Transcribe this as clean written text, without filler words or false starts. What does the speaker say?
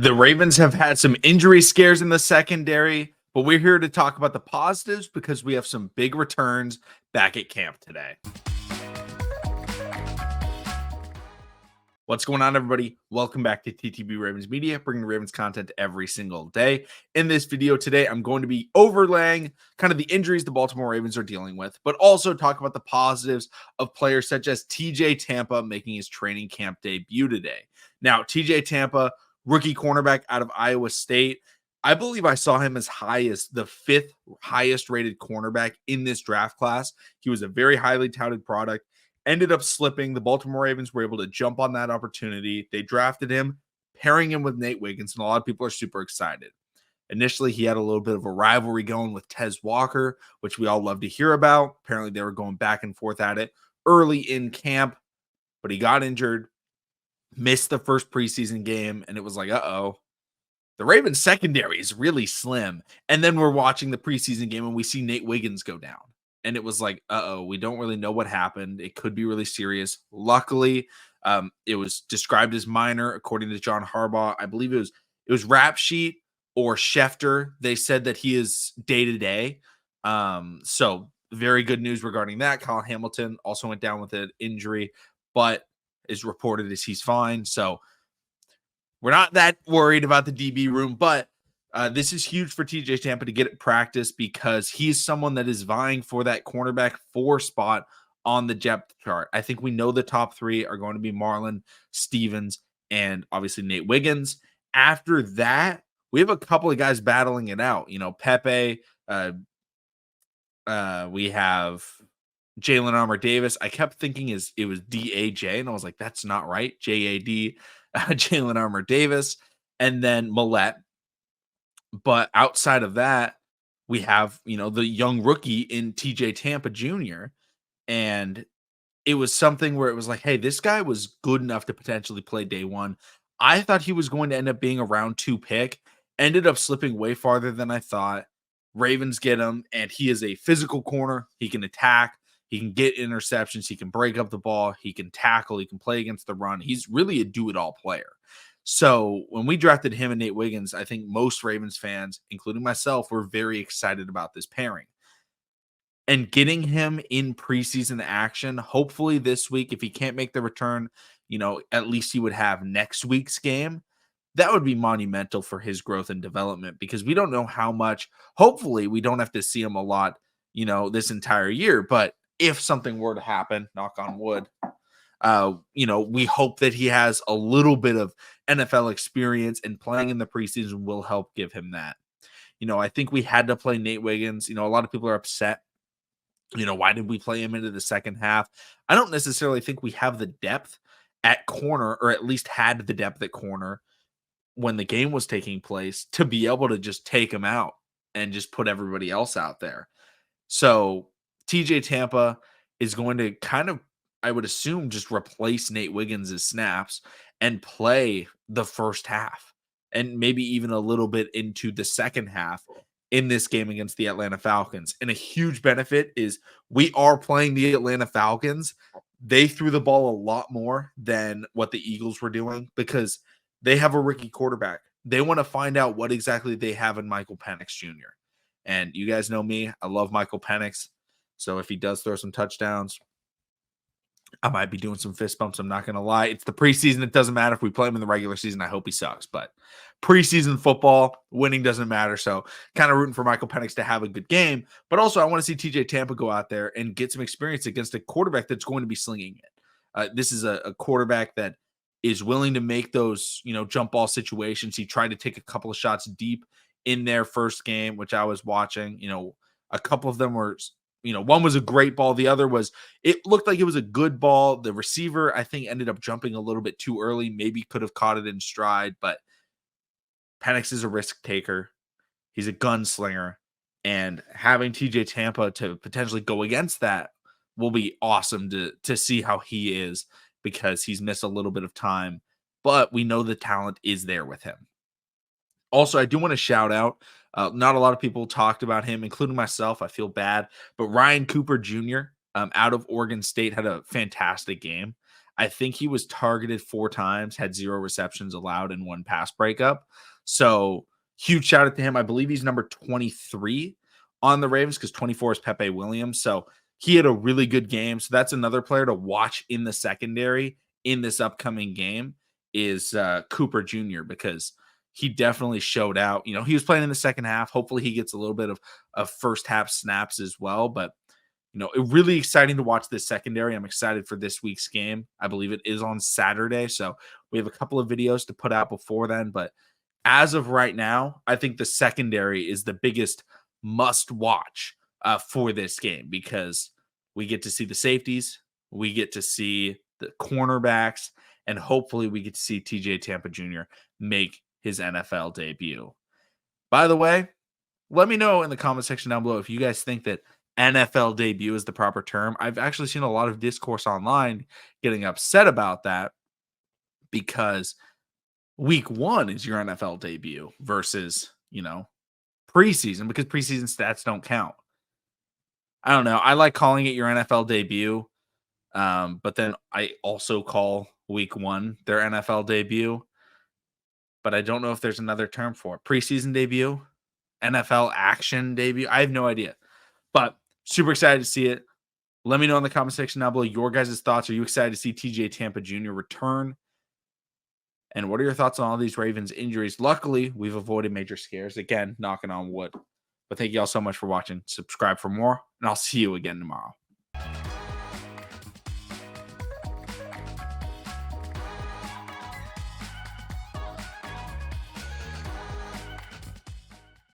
The Ravens have had some injury scares in the secondary, but we're here to talk about the positives because we have some big returns back at camp today. What's going on, everybody? Welcome back to TTB Ravens Media, bringing Ravens content every single day. In this video today, I'm going to be overlaying kind of the injuries the Baltimore Ravens are dealing with, but also talk about the positives of players such as TJ Tampa making his training camp debut today. Now, TJ Tampa, rookie cornerback out of Iowa State. I believe I saw him as high as the 5th highest rated cornerback in this draft class. He was a very highly touted product. Ended up slipping. The Baltimore Ravens were able to jump on that opportunity. They drafted him, pairing him with Nate Wiggins, and a lot of people are super excited. Initially, he had a little bit of a rivalry going with Tez Walker, which we all love to hear about. Apparently, they were going back and forth at it early in camp, but he got injured, missed the first preseason game, and it was like, uh-oh. The Ravens secondary is really slim. And then we're watching the preseason game, and we see Nate Wiggins go down. And it was like, uh-oh, we don't really know what happened. It could be really serious. Luckily, it was described as minor, according to John Harbaugh. I believe it was Rap Sheet or Schefter. They said that he is day-to-day. So very good news regarding that. Kyle Hamilton also went down with an injury, but is reported as he's fine. So we're not that worried about the DB room, but this is huge for TJ Tampa to get at practice because he's someone that is vying for that cornerback 4 spot on the depth chart. I think we know the top 3 are going to be Marlon, Stevens, and obviously Nate Wiggins. After that, we have a couple of guys battling it out. You know, Pepe, we have Jalen Armour Davis. I kept thinking it was DAJ, and I was like, that's not right. JAD, Jalen Armour Davis, and then Millette. But outside of that, we have, the young rookie in TJ Tampa Jr. And it was something where it was like, hey, this guy was good enough to potentially play day one. I thought he was going to end up being a round 2 pick. Ended up slipping way farther than I thought. Ravens get him, and he is a physical corner. He can attack. He can get interceptions. He can break up the ball. He can tackle. He can play against the run. He's really a do-it-all player. So when we drafted him and Nate Wiggins, I think most Ravens fans, including myself, were very excited about this pairing. And getting him in preseason action, hopefully this week, if he can't make the return, at least he would have next week's game. That would be monumental for his growth and development because we don't know how much. Hopefully we don't have to see him a lot, this entire year. But if something were to happen, knock on wood, we hope that he has a little bit of NFL experience, and playing in the preseason will help give him that. I think we had to play Nate Wiggins. A lot of people are upset. Why did we play him into the second half? I don't necessarily think we have the depth at corner, or at least had the depth at corner when the game was taking place to be able to just take him out and just put everybody else out there. So TJ Tampa is going to kind of, I would assume, just replace Nate Wiggins' snaps and play the first half and maybe even a little bit into the second half in this game against the Atlanta Falcons. And a huge benefit is we are playing the Atlanta Falcons. They threw the ball a lot more than what the Eagles were doing because they have a rookie quarterback. They want to find out what exactly they have in Michael Penx Jr. And you guys know me. I love Michael Penix. So if he does throw some touchdowns, I might be doing some fist bumps. I'm not going to lie. It's the preseason. It doesn't matter if we play him in the regular season. I hope he sucks. But preseason football, winning doesn't matter. So kind of rooting for Michael Penix to have a good game. But also I want to see TJ Tampa go out there and get some experience against a quarterback that's going to be slinging it. This is a quarterback that is willing to make those, jump ball situations. He tried to take a couple of shots deep in their first game, which I was watching. A couple of them were, one was a great ball. The other was, it looked like it was a good ball. The receiver, I think, ended up jumping a little bit too early. Maybe could have caught it in stride, but Penix is a risk taker. He's a gunslinger. And having TJ Tampa to potentially go against that will be awesome to see how he is, because he's missed a little bit of time, but we know the talent is there with him. Also, I do want to shout out, not a lot of people talked about him, including myself. I feel bad, but Ryan Cooper Jr. Out of Oregon State had a fantastic game. I think he was targeted 4 times, had 0 receptions allowed and 1 pass breakup. So, huge shout out to him. I believe he's number 23 on the Ravens because 24 is Pepe Williams. So, he had a really good game. So, that's another player to watch in the secondary in this upcoming game is Cooper Jr. because he definitely showed out. You know, he was playing in the second half. Hopefully, he gets a little bit of first half snaps as well. But really exciting to watch this secondary. I'm excited for this week's game. I believe it is on Saturday, so we have a couple of videos to put out before then. But as of right now, I think the secondary is the biggest must watch for this game because we get to see the safeties, we get to see the cornerbacks, and hopefully we get to see TJ Tampa Jr. make his NFL debut. By the way, let me know in the comment section down below if you guys think that NFL debut is the proper term. I've actually seen a lot of discourse online getting upset about that because week 1 is your NFL debut versus, preseason because preseason stats don't count. I don't know. I like calling it your NFL debut, but then I also call week 1 their NFL debut, but I don't know if there's another term for it. Preseason debut, NFL action debut. I have no idea. But super excited to see it. Let me know in the comment section down below your guys' thoughts. Are you excited to see TJ Tampa Jr. return? And what are your thoughts on all these Ravens injuries? Luckily, we've avoided major scares. Again, knocking on wood. But thank you all so much for watching. Subscribe for more, and I'll see you again tomorrow.